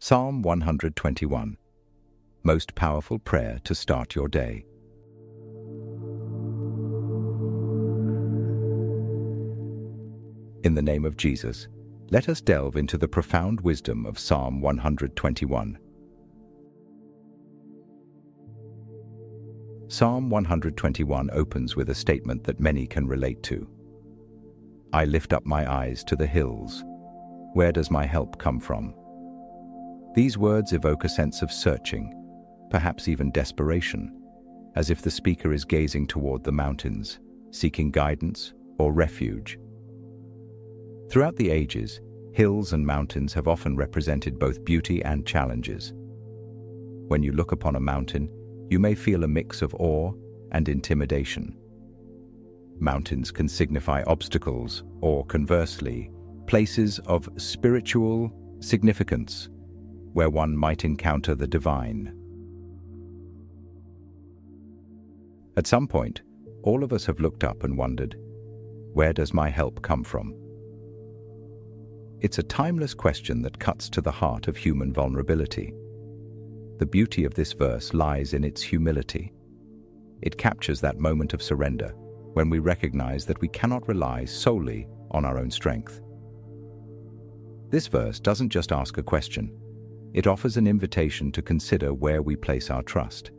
Psalm 121. Most powerful prayer to start your day. In the name of Jesus, let us delve into the profound wisdom of Psalm 121. Psalm 121 opens with a statement that many can relate to. I lift up my eyes to the hills. Where does my help come from? These words evoke a sense of searching, perhaps even desperation, as if the speaker is gazing toward the mountains, seeking guidance or refuge. Throughout the ages, hills and mountains have often represented both beauty and challenges. When you look upon a mountain, you may feel a mix of awe and intimidation. Mountains can signify obstacles or, conversely, places of spiritual significance, where one might encounter the divine. At some point, all of us have looked up and wondered, where does my help come from? It's a timeless question that cuts to the heart of human vulnerability. The beauty of this verse lies in its humility. It captures that moment of surrender when we recognize that we cannot rely solely on our own strength. This verse doesn't just ask a question. It offers an invitation to consider where we place our trust.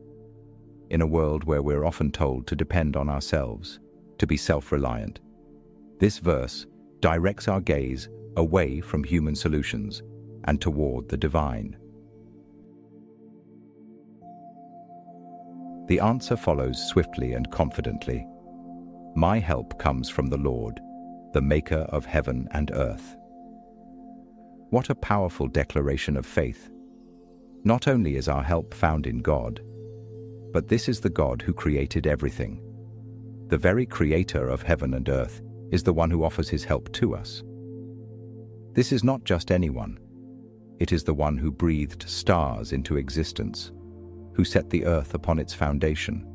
In a world where we're often told to depend on ourselves, to be self-reliant, this verse directs our gaze away from human solutions and toward the divine. The answer follows swiftly and confidently. My help comes from the Lord, the maker of heaven and earth. What a powerful declaration of faith. Not only is our help found in God, but this is the God who created everything. The very creator of heaven and earth is the one who offers his help to us. This is not just anyone. It is the one who breathed stars into existence, who set the earth upon its foundation.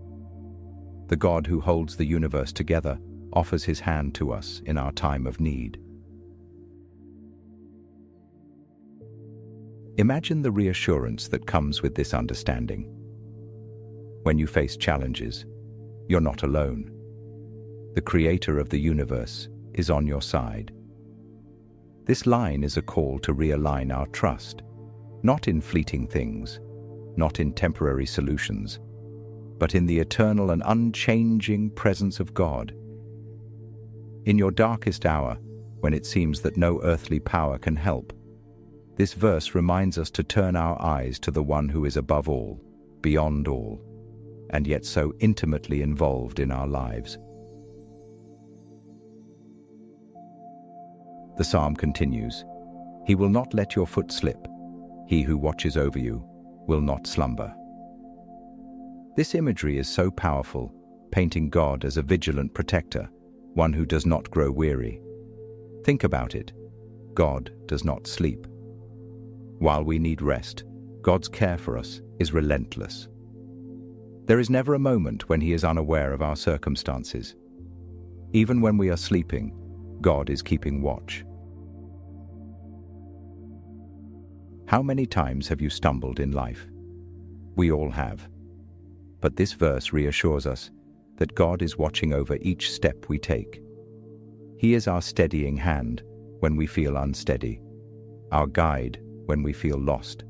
The God who holds the universe together offers his hand to us in our time of need. Imagine the reassurance that comes with this understanding. When you face challenges, you're not alone. The creator of the universe is on your side. This line is a call to realign our trust, not in fleeting things, not in temporary solutions, but in the eternal and unchanging presence of God. In your darkest hour, when it seems that no earthly power can help, this verse reminds us to turn our eyes to the one who is above all, beyond all, and yet so intimately involved in our lives. The psalm continues, He will not let your foot slip. He who watches over you will not slumber. This imagery is so powerful, painting God as a vigilant protector, one who does not grow weary. Think about it. God does not sleep. While we need rest, God's care for us is relentless. There is never a moment when He is unaware of our circumstances. Even when we are sleeping, God is keeping watch. How many times have you stumbled in life? We all have. But this verse reassures us that God is watching over each step we take. He is our steadying hand when we feel unsteady, our guide when we feel lost.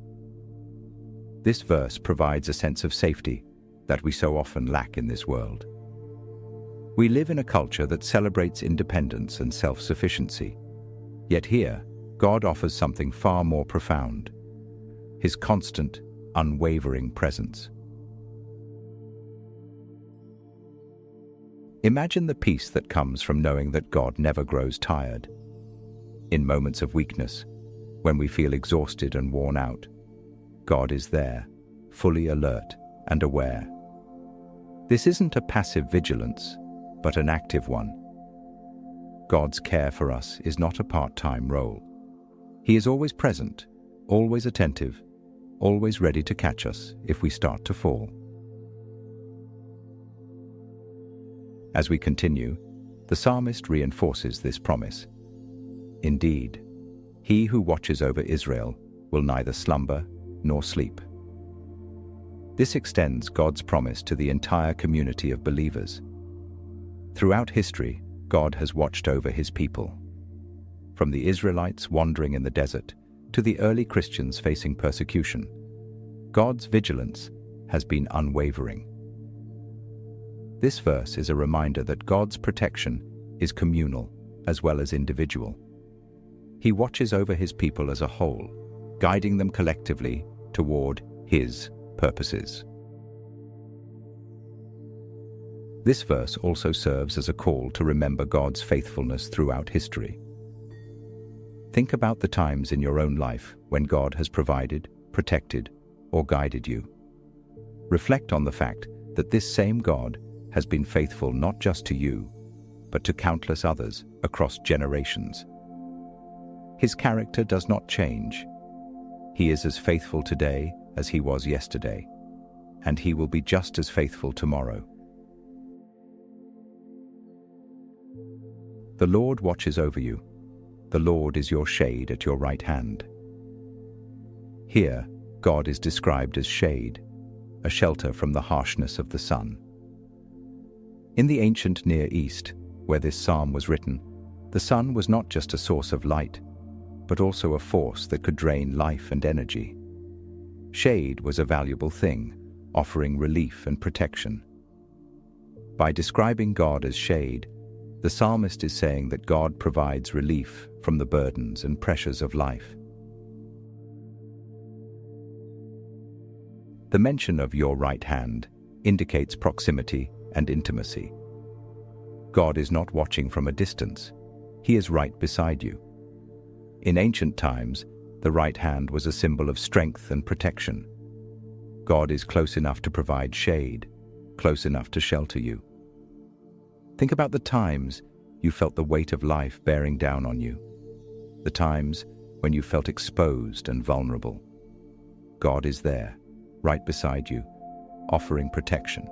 This verse provides a sense of safety that we so often lack in this world. We live in a culture that celebrates independence and self-sufficiency. Yet here, God offers something far more profound: His constant, unwavering presence. Imagine the peace that comes from knowing that God never grows tired. In moments of weakness, when we feel exhausted and worn out, God is there, fully alert and aware. This isn't a passive vigilance, but an active one. God's care for us is not a part-time role. He is always present, always attentive, always ready to catch us if we start to fall. As we continue, the psalmist reinforces this promise. Indeed, He who watches over Israel will neither slumber nor sleep. This extends God's promise to the entire community of believers. Throughout history, God has watched over his people. From the Israelites wandering in the desert to the early Christians facing persecution, God's vigilance has been unwavering. This verse is a reminder that God's protection is communal as well as individual. He watches over his people as a whole, guiding them collectively toward his purposes. This verse also serves as a call to remember God's faithfulness throughout history. Think about the times in your own life when God has provided, protected, or guided you. Reflect on the fact that this same God has been faithful not just to you, but to countless others across generations. His character does not change. He is as faithful today as he was yesterday, and he will be just as faithful tomorrow. The Lord watches over you. The Lord is your shade at your right hand. Here, God is described as shade, a shelter from the harshness of the sun. In the ancient Near East, where this psalm was written, the sun was not just a source of light, but also a force that could drain life and energy. Shade was a valuable thing, offering relief and protection. By describing God as shade, the psalmist is saying that God provides relief from the burdens and pressures of life. The mention of your right hand indicates proximity and intimacy. God is not watching from a distance. He is right beside you. In ancient times, the right hand was a symbol of strength and protection. God is close enough to provide shade, close enough to shelter you. Think about the times you felt the weight of life bearing down on you, the times when you felt exposed and vulnerable. God is there, right beside you, offering protection.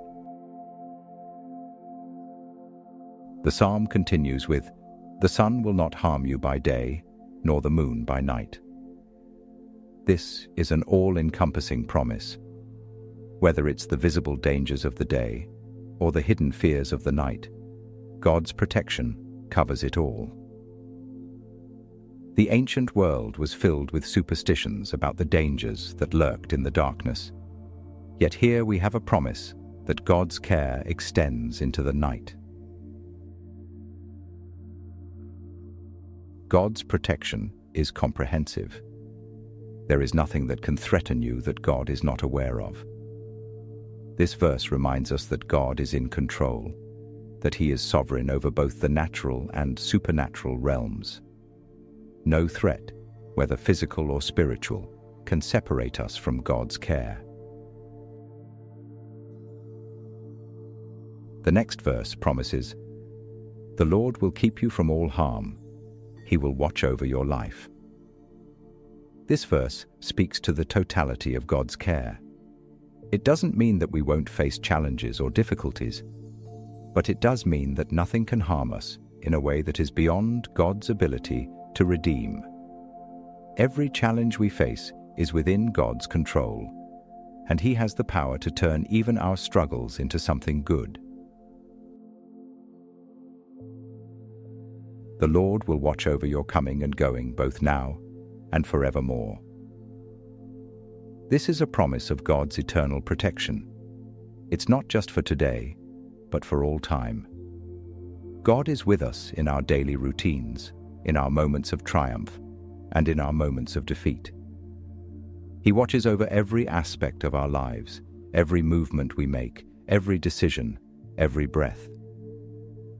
The psalm continues with, "The sun will not harm you by day, nor the moon by night." This is an all-encompassing promise. Whether it's the visible dangers of the day or the hidden fears of the night, God's protection covers it all. The ancient world was filled with superstitions about the dangers that lurked in the darkness. Yet here we have a promise that God's care extends into the night. God's protection is comprehensive. There is nothing that can threaten you that God is not aware of. This verse reminds us that God is in control, that he is sovereign over both the natural and supernatural realms. No threat, whether physical or spiritual, can separate us from God's care. The next verse promises, "The Lord will keep you from all harm. He will watch over your life." This verse speaks to the totality of God's care. It doesn't mean that we won't face challenges or difficulties, but it does mean that nothing can harm us in a way that is beyond God's ability to redeem. Every challenge we face is within God's control, and he has the power to turn even our struggles into something good. The Lord will watch over your coming and going both now and forevermore. This is a promise of God's eternal protection. It's not just for today, but for all time. God is with us in our daily routines, in our moments of triumph, and in our moments of defeat. He watches over every aspect of our lives, every movement we make, every decision, every breath.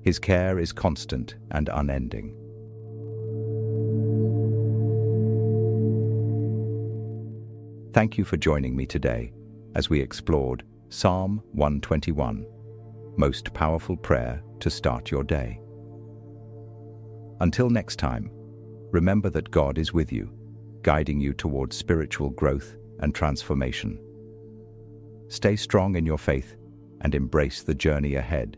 His care is constant and unending. Thank you for joining me today as we explored Psalm 121, Most Powerful Prayer to Start Your Day. Until next time, remember that God is with you, guiding you towards spiritual growth and transformation. Stay strong in your faith and embrace the journey ahead